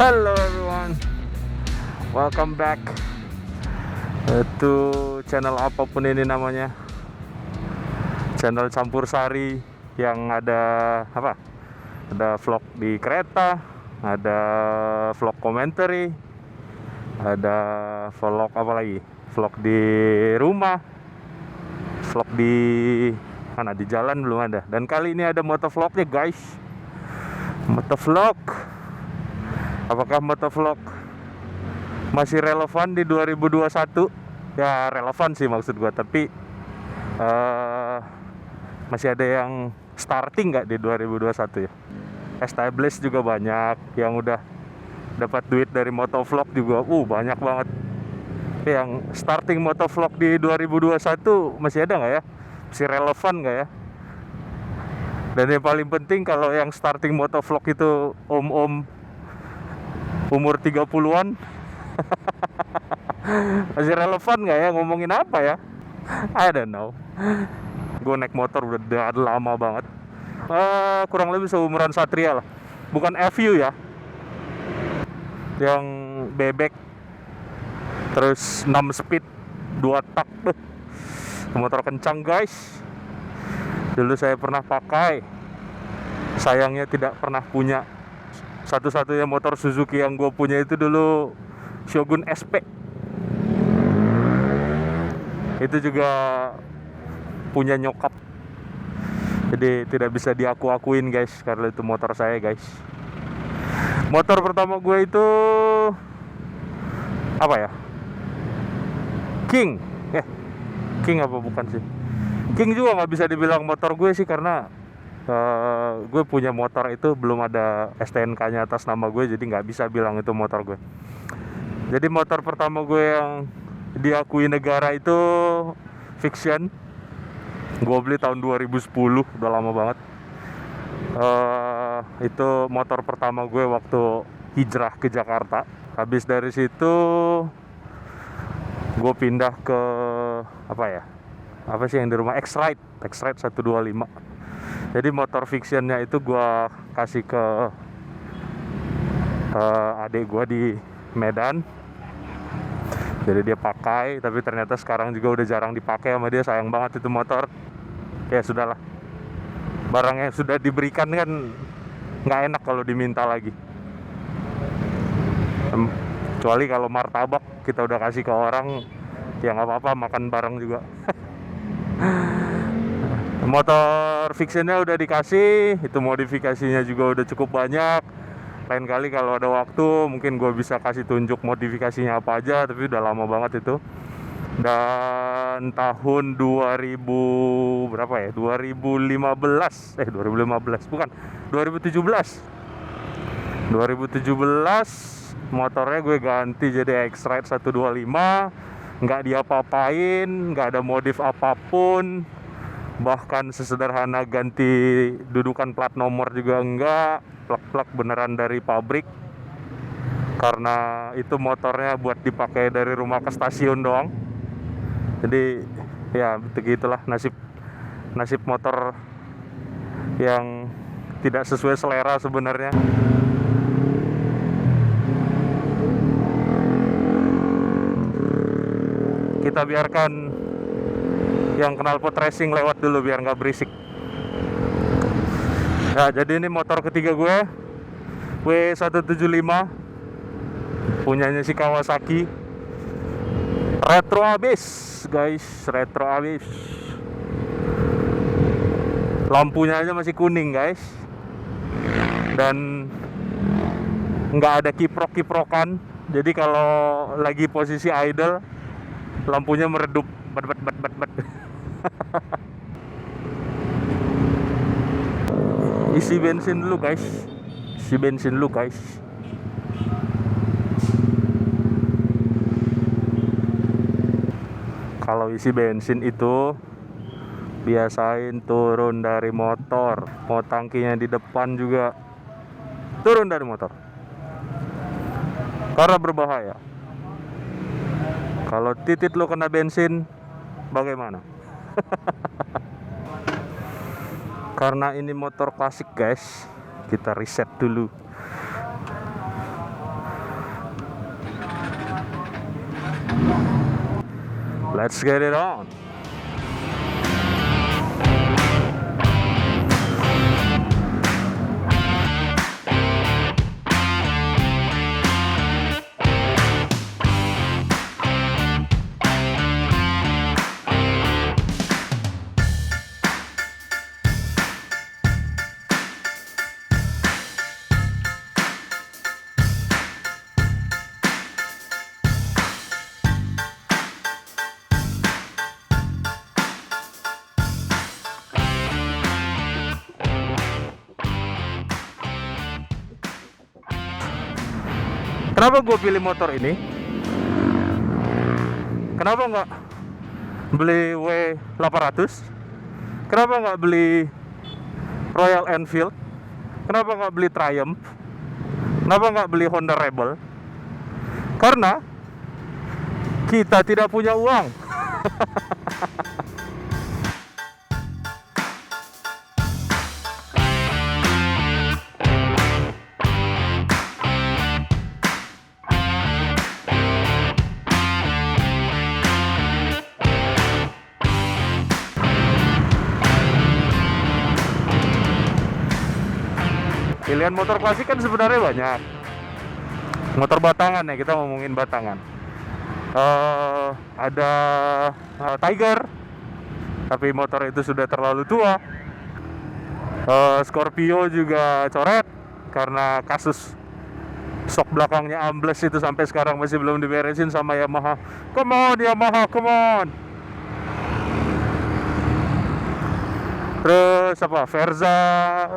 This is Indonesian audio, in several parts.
Hello everyone, welcome back to channel apapun ini namanya, channel campur sari yang ada apa? Ada vlog di kereta, ada vlog commentary, ada vlog apa lagi? Vlog di rumah, vlog di mana? Di jalan belum ada. Dan kali ini ada motovlognya guys. Motovlog. Apakah motovlog masih relevan di 2021? Ya relevan sih maksud gua, tapi masih ada yang starting nggak di 2021 ya? Established juga banyak, yang udah dapat duit dari motovlog juga, banyak banget. Tapi yang starting motovlog di 2021 masih ada nggak ya? Masih relevan nggak ya? Dan yang paling penting, kalau yang starting motovlog itu om-om umur 30-an masih relevan nggak ya? Ngomongin apa ya? I don't know. Gue naik motor udah lama banget, kurang lebih seumuran Satria lah. Bukan FU ya, yang bebek terus 6 speed 2 tak. Motor kencang guys. Dulu saya pernah pakai, sayangnya tidak pernah punya. Satu-satunya motor Suzuki yang gue punya itu dulu Shogun SP. Itu juga punya nyokap, jadi tidak bisa diaku-akuin guys, karena itu motor saya guys. Motor pertama gue itu apa ya? King. King apa bukan sih? King juga nggak bisa dibilang motor gue sih, karena gue punya motor itu belum ada STNK-nya atas nama gue, jadi nggak bisa bilang itu motor gue. Jadi motor pertama gue yang diakui negara itu Fiction. Gue beli tahun 2010, udah lama banget. Itu motor pertama gue waktu hijrah ke Jakarta. Habis dari situ gue pindah ke apa ya? Apa sih yang di rumah? X-Ride 125. Jadi motor Fictionnya itu gue kasih ke adik gue di Medan. Jadi dia pakai, tapi ternyata sekarang juga udah jarang dipakai sama dia. Sayang banget itu motor. Ya sudahlah, barang yang sudah diberikan kan nggak enak kalau diminta lagi. Kecuali kalau martabak kita udah kasih ke orang, ya nggak apa-apa, makan bareng juga. Motor Fictionnya udah dikasih, itu modifikasinya juga udah cukup banyak. Lain kali kalau ada waktu mungkin gue bisa kasih tunjuk modifikasinya apa aja, tapi udah lama banget itu. Dan tahun 2000 berapa ya? 2015 bukan, 2017 motornya gue ganti jadi X-Ride 125. Nggak diapa-apain, nggak ada modif apapun, bahkan sesederhana ganti dudukan plat nomor juga enggak, plak-plak beneran dari pabrik. Karena itu motornya buat dipakai dari rumah ke stasiun doang. Jadi ya begitulah nasib motor yang tidak sesuai selera sebenarnya. Kita biarkan yang knalpot racing lewat dulu biar nggak berisik. Nah, jadi ini motor ketiga gue, W175, punyanya si Kawasaki. Retro abis guys, retro abis. Lampunya aja masih kuning guys, dan nggak ada kiprok-kiprokan. Jadi kalau lagi posisi idle, lampunya meredup, bet. Isi bensin dulu guys. Kalau isi bensin itu biasain turun dari motor. Mau tangkinya di depan juga turun dari motor, karena berbahaya. Kalau titit lo kena bensin, bagaimana? Karena ini motor klasik guys, kita reset dulu. Let's get it on. Kenapa gue pilih motor ini? Kenapa nggak beli W800? Kenapa nggak beli Royal Enfield? Kenapa nggak beli Triumph? Kenapa nggak beli Honda Rebel? Karena kita tidak punya uang. Pilihan motor klasik kan sebenarnya banyak. Motor batangan ya, kita ngomongin batangan. Ada Tiger, tapi motor itu sudah terlalu tua. Scorpio juga coret karena kasus sok belakangnya ambles itu sampai sekarang masih belum diberesin sama Yamaha. Come on Yamaha, come on. Terus apa? Verza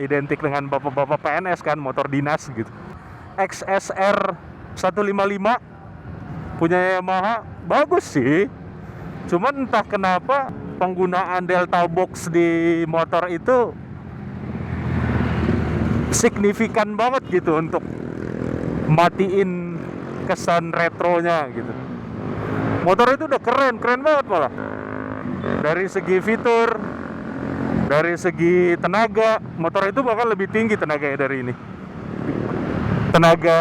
identik dengan bapak-bapak PNS kan, motor dinas gitu. XSR 155 punya Yamaha bagus sih. Cuman entah kenapa penggunaan Delta Box di motor itu signifikan banget gitu untuk matiin kesan retronya gitu. Motor itu udah keren banget malah. Dari segi fitur, dari segi tenaga, motor itu bahkan lebih tinggi tenaganya dari ini. Tenaga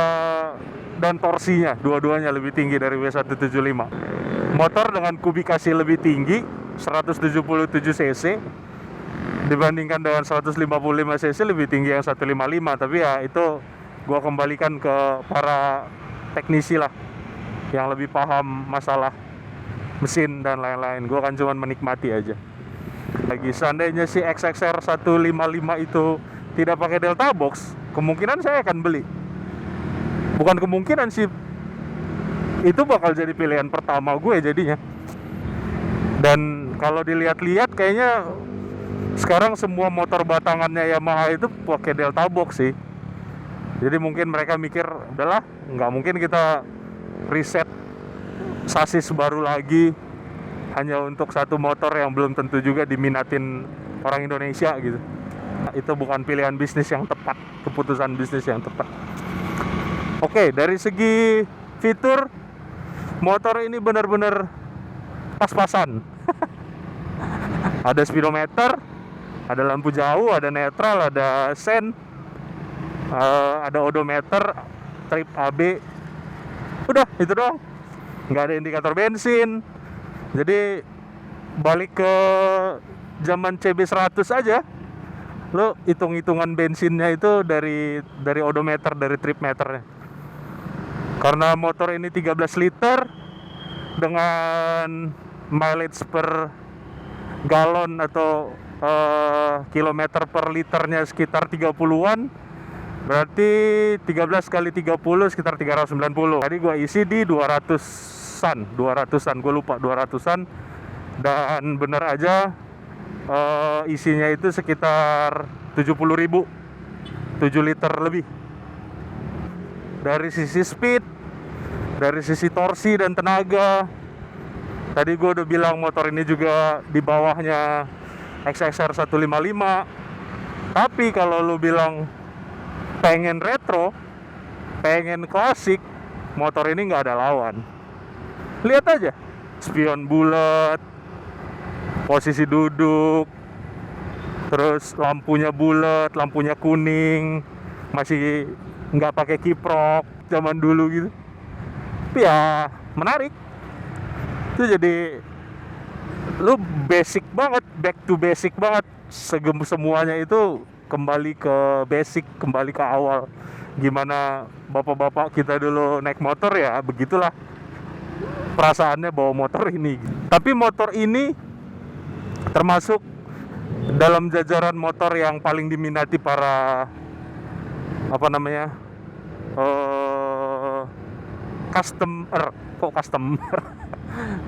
dan torsinya, dua-duanya lebih tinggi dari W175. Motor dengan kubikasi lebih tinggi, 177 cc, dibandingkan dengan 155 cc lebih tinggi yang 155. Tapi ya itu gua kembalikan ke para teknisi lah, yang lebih paham masalah mesin dan lain-lain. Gua kan cuma menikmati aja. Lagi seandainya si XXR 155 itu tidak pakai Delta Box, kemungkinan saya akan beli. Bukan kemungkinan sih, itu bakal jadi pilihan pertama gue jadinya. Dan kalau dilihat-lihat kayaknya sekarang semua motor batangannya Yamaha itu pakai Delta Box sih. Jadi mungkin mereka mikir, udahlah, nggak mungkin kita riset sasis baru lagi hanya untuk satu motor yang belum tentu juga diminatin orang Indonesia gitu. Itu bukan pilihan bisnis yang tepat, keputusan bisnis yang tepat. Oke, dari segi fitur, motor ini benar-benar pas-pasan. Ada speedometer, ada lampu jauh, ada netral, ada sen, ada odometer, trip AB. Udah, itu doang. Nggak ada indikator bensin. Jadi balik ke zaman CB100 aja, lo hitung-hitungan bensinnya itu dari odometer, dari trip meternya. Karena motor ini 13 liter dengan mileage per galon atau kilometer per liternya sekitar 30-an, berarti 13 kali 30 sekitar 390. Tadi gua isi di 200-an, gue lupa 200-an. Dan bener aja isinya itu sekitar 70.000, 7 liter lebih. Dari sisi speed, dari sisi torsi dan tenaga, tadi gue udah bilang motor ini juga di bawahnya XXR 155. Tapi kalau lu bilang pengen retro, pengen klasik, motor ini nggak ada lawan. Lihat aja, spion bulat, posisi duduk, terus lampunya bulat, lampunya kuning, masih nggak pakai kiprok zaman dulu gitu. Tapi ya menarik. Itu jadi lu basic banget, back to basic banget. Semuanya itu kembali ke basic, kembali ke awal. Gimana bapak-bapak kita dulu naik motor, ya begitulah perasaannya bawa motor ini. Tapi motor ini termasuk dalam jajaran motor yang paling diminati para apa namanya, customer, kok customer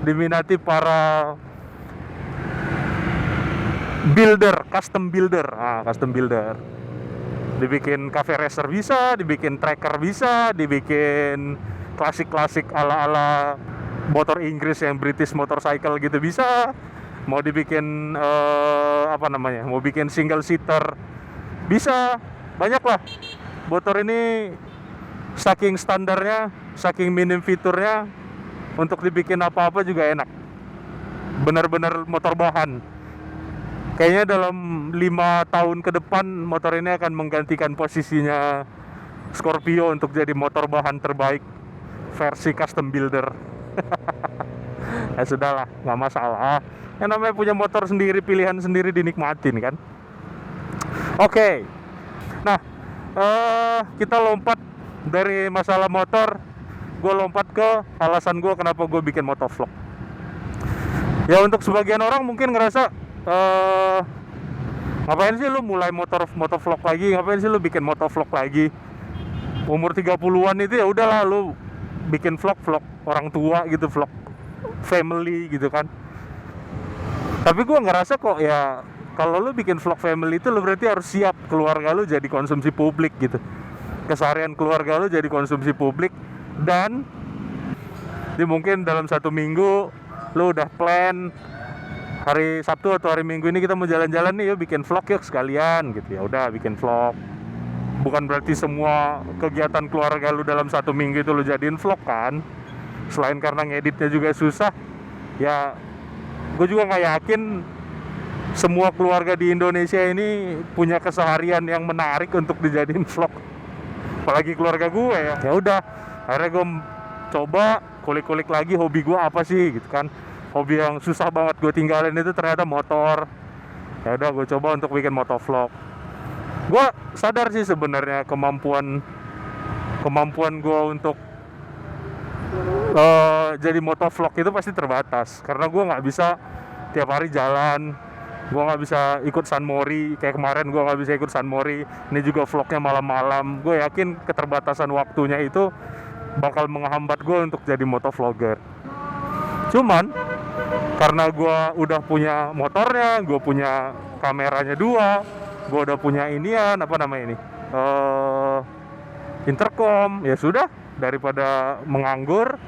diminati para builder, custom builder. Dibikin cafe racer bisa, dibikin tracker bisa, dibikin klasik-klasik ala-ala motor Inggris yang British motorcycle gitu bisa. Mau dibikin apa namanya, mau bikin single seater bisa, banyak lah. Motor ini saking standarnya, saking minim fiturnya, untuk dibikin apa-apa juga enak. Benar-benar motor bahan. Kayaknya dalam 5 tahun ke depan motor ini akan menggantikan posisinya Scorpio untuk jadi motor bahan terbaik versi custom builder. Ya sudahlah, nggak masalah. Yang namanya punya motor sendiri, pilihan sendiri, dinikmatin kan. Oke. Nah, kita lompat dari masalah motor. Gue lompat ke alasan gue kenapa gue bikin motovlog. Ya untuk sebagian orang mungkin ngerasa, ngapain sih lu mulai motovlog lagi, ngapain sih lu bikin motovlog lagi, umur 30-an itu ya udahlah lu bikin vlog orang tua gitu, vlog family gitu kan. Tapi gue ngerasa kok ya, kalau lu bikin vlog family itu lu berarti harus siap keluarga lu jadi konsumsi publik gitu, keseharian keluarga lu jadi konsumsi publik. Dan mungkin dalam 1 minggu lu udah plan hari Sabtu atau hari Minggu ini kita mau jalan-jalan nih, yuk bikin vlog yuk sekalian gitu. Ya udah bikin vlog. Bukan berarti semua kegiatan keluarga lu dalam 1 minggu itu lu jadiin vlog kan. Selain karena ngeditnya juga susah, ya gue juga nggak yakin semua keluarga di Indonesia ini punya keseharian yang menarik untuk dijadiin vlog. Apalagi keluarga gue ya. Ya udah, akhirnya gue coba kulik-kulik lagi hobi gue apa sih gitu kan. Hobi yang susah banget gue tinggalin itu ternyata motor. Ya udah, gue coba untuk bikin motovlog. Gue sadar sih sebenarnya kemampuan gue untuk jadi motovlog itu pasti terbatas, karena gue nggak bisa tiap hari jalan. Gue nggak bisa ikut San Mori kayak kemarin, gue nggak bisa ikut San Mori. Ini juga vlognya malam-malam. Gue yakin keterbatasan waktunya itu bakal menghambat gue untuk jadi motovlogger. Cuman karena gue udah punya motornya, gue punya kameranya 2, gue udah punya inian, apa namanya ini, intercom. Ya sudah, daripada menganggur,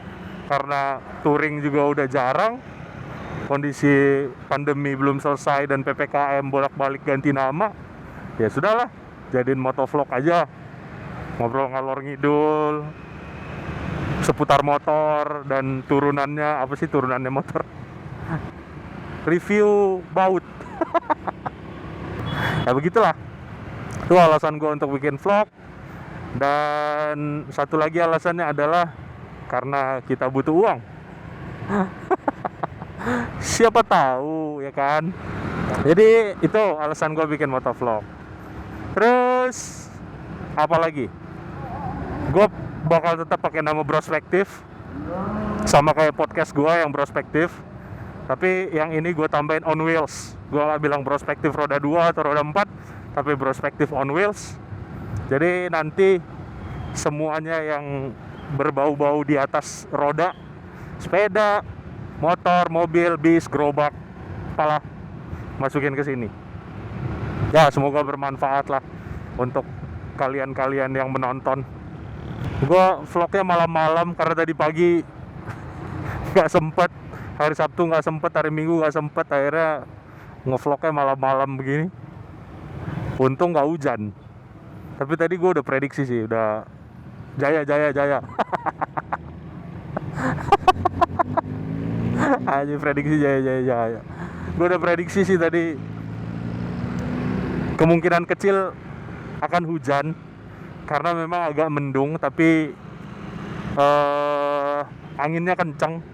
karena touring juga udah jarang, kondisi pandemi belum selesai dan PPKM bolak-balik ganti nama, ya sudahlah, jadiin motovlog aja. Ngobrol ngalor ngidul seputar motor dan turunannya, apa sih turunannya motor, review baut. Ya begitulah, itu alasan gue untuk bikin vlog. Dan satu lagi alasannya adalah karena kita butuh uang. Siapa tahu ya kan. Jadi itu alasan gue bikin motovlog. Terus apa lagi, gue bakal tetap pakai nama Brospektif, sama kayak podcast gue yang Brospektif, tapi yang ini gue tambahin on wheels. Gue gak bilang Brospektif roda 2 atau roda 4, tapi Brospektif on wheels. Jadi nanti semuanya yang berbau-bau di atas roda, sepeda, motor, mobil, bis, gerobak, apalah, masukin ke sini. Ya semoga bermanfaat lah untuk kalian-kalian yang menonton. Gue vlognya malam-malam karena tadi pagi nggak sempet, hari Sabtu nggak sempet, hari Minggu nggak sempet, akhirnya ngevlognya malam-malam begini. Untung nggak hujan. Tapi tadi gue udah prediksi sih, udah jaya. Aja prediksi jaya. Gue udah prediksi sih tadi, kemungkinan kecil akan hujan karena memang agak mendung, tapi anginnya kencang.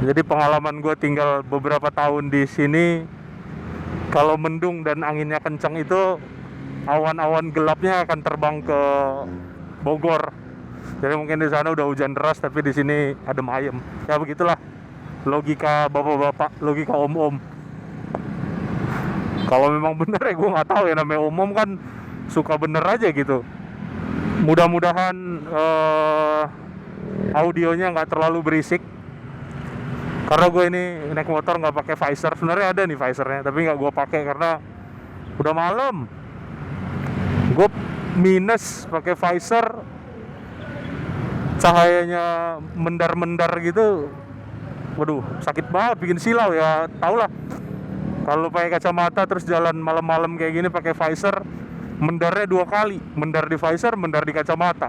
Jadi pengalaman gue tinggal beberapa tahun di sini, kalau mendung dan anginnya kencang itu awan-awan gelapnya akan terbang ke Bogor. Jadi mungkin di sana udah hujan deras, tapi di sini adem ayem. Ya begitulah logika bapak-bapak, logika om-om. Kalau memang bener ya gue nggak tahu ya, namanya om-om kan suka bener aja gitu. Mudah-mudahan audionya nggak terlalu berisik. Karena gue ini naik motor nggak pakai visor. Sebenarnya ada nih visornya, tapi nggak gue pakai karena udah malam. Gue minus pakai visor, cahayanya mendar-mendar gitu. Waduh, sakit banget, bikin silau ya. Tau lah, kalau pakai kacamata terus jalan malam-malam kayak gini pakai visor, mendarnya 2 kali, mendar di visor, mendar di kacamata,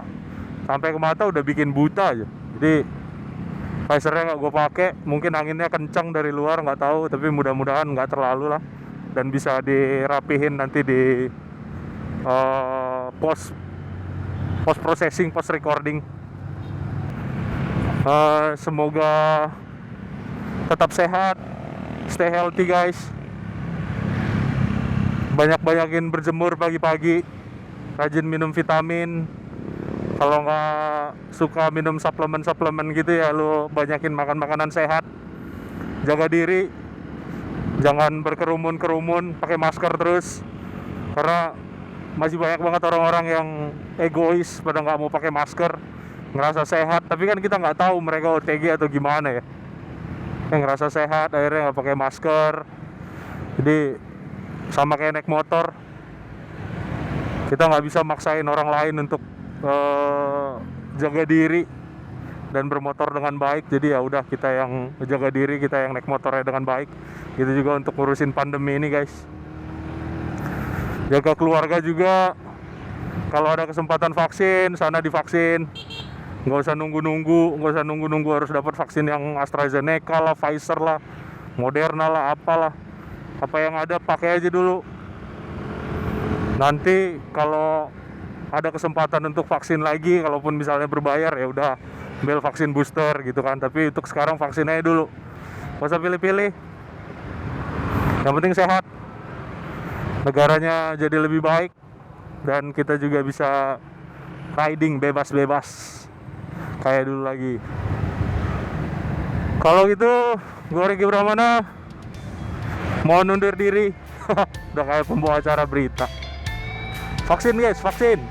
sampai ke mata udah bikin buta aja. Jadi visornya nggak gue pakai. Mungkin anginnya kencang dari luar, nggak tahu, tapi mudah-mudahan nggak terlalu lah, dan bisa dirapihin nanti di post processing, post recording. Semoga tetap sehat, stay healthy guys. Banyak-banyakin berjemur pagi-pagi, rajin minum vitamin. Kalau nggak suka minum suplemen gitu ya, lu banyakin makan makanan sehat. Jaga diri, jangan berkerumun, pakai masker terus. Karena masih banyak banget orang-orang yang egois, pada nggak mau pakai masker, ngerasa sehat. Tapi kan kita nggak tahu mereka OTG atau gimana ya. Yang ngerasa sehat akhirnya nggak pakai masker. Jadi sama kayak naik motor, kita nggak bisa maksain orang lain untuk jaga diri dan bermotor dengan baik. Jadi ya udah, kita yang jaga diri, kita yang naik motornya dengan baik. Gitu juga untuk ngurusin pandemi ini guys. Jaga keluarga juga. Kalau ada kesempatan vaksin, sana divaksin. Nggak usah nunggu harus dapat vaksin yang AstraZeneca lah, Pfizer lah, Moderna lah, apalah. Apa yang ada pakai aja dulu. Nanti kalau ada kesempatan untuk vaksin lagi, kalaupun misalnya berbayar, ya udah ambil vaksin booster gitu kan. Tapi untuk sekarang vaksin aja dulu, nggak usah pilih-pilih. Yang penting sehat, negaranya jadi lebih baik, dan kita juga bisa riding bebas-bebas kayak dulu lagi. Kalau gitu, gue Riki Pramana mau undur diri. Udah kayak pembawa acara berita. Vaksin guys, vaksin.